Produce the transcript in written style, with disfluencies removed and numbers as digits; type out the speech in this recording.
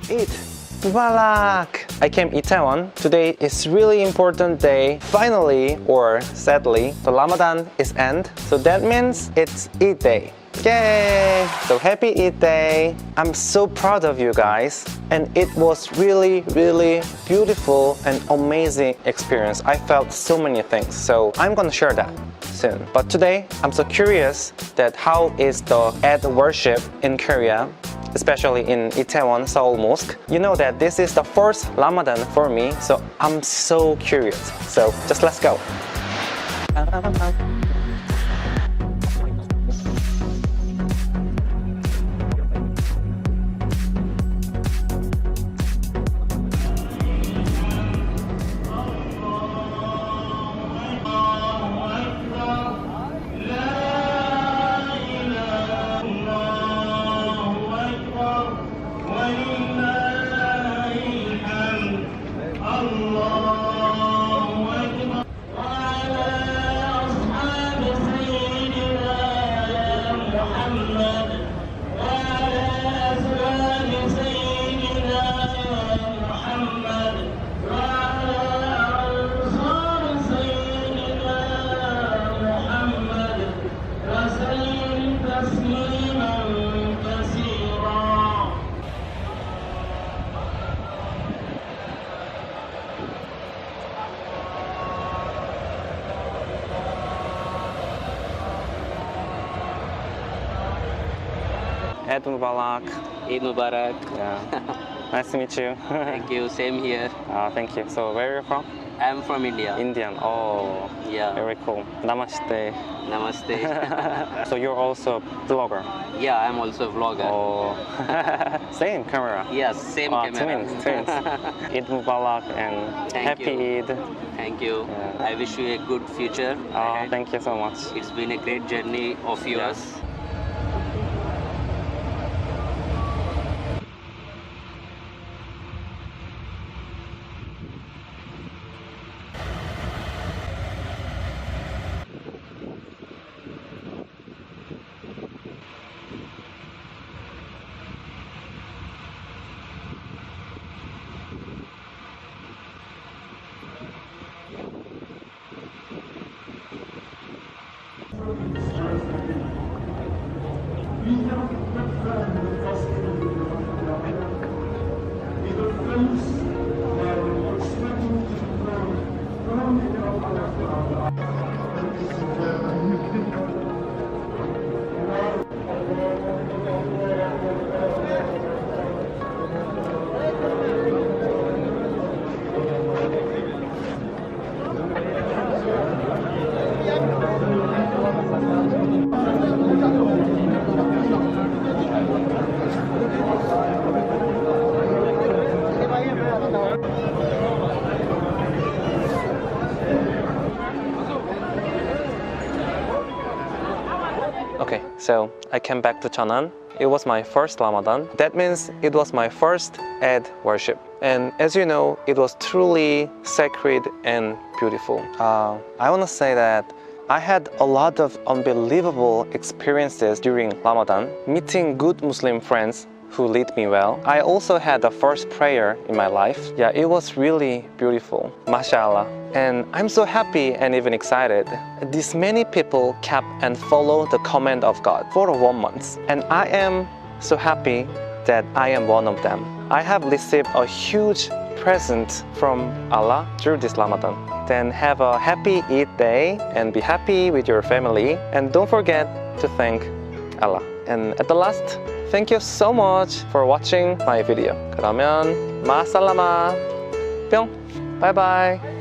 Eid Mubarak! I came to Taiwan. Today is really important day. Finally, or sadly, the Ramadan is end. So that means it's Eid day. Yay! So happy Eid day. I'm so proud of you guys. And it was really beautiful and amazing experience. I felt so many things. So I'm gonna share that soon. But today, I'm so curious that how is the Eid worship in Korea, especially in Itaewon Seoul Mosque. You know that this is the first Ramadan for me, so I'm so curious. So just let's go. Eid Mubarak. Eid Mubarak. Yeah. Nice to meet you. Thank you. Same here. Thank you. So where are you from? I'm from India. Indian. Oh, Yeah. very cool. Namaste. Namaste. So you're also a blogger? Yeah, I'm also a vlogger. Oh, same camera. Yes, same camera. Twins. Eid Mubarak and Thank happy you. Eid. Thank you. Yeah. I wish you a good future. Oh, ahead. thank you so much. It's been a great journey of yours. Okay, so I came back to Cheonan. It was my first Ramadan. That means it was my first Eid worship. And as you know, it was truly sacred and beautiful. I want to say that I had a lot of unbelievable experiences during Ramadan, meeting good Muslim friends who lead me well. I also had the first prayer in my life. Yeah, it was really beautiful, mashallah. And I'm so happy and even excited. These many people kept and followed the command of God for 1 month. And I am so happy that I am one of them. I have received a huge present from Allah through this Ramadan. Then have a happy Eid day and be happy with your family. And don't forget to thank Allah. And at the last, thank you so much for watching my video. 그러면 마살라마 뿅. Bye bye.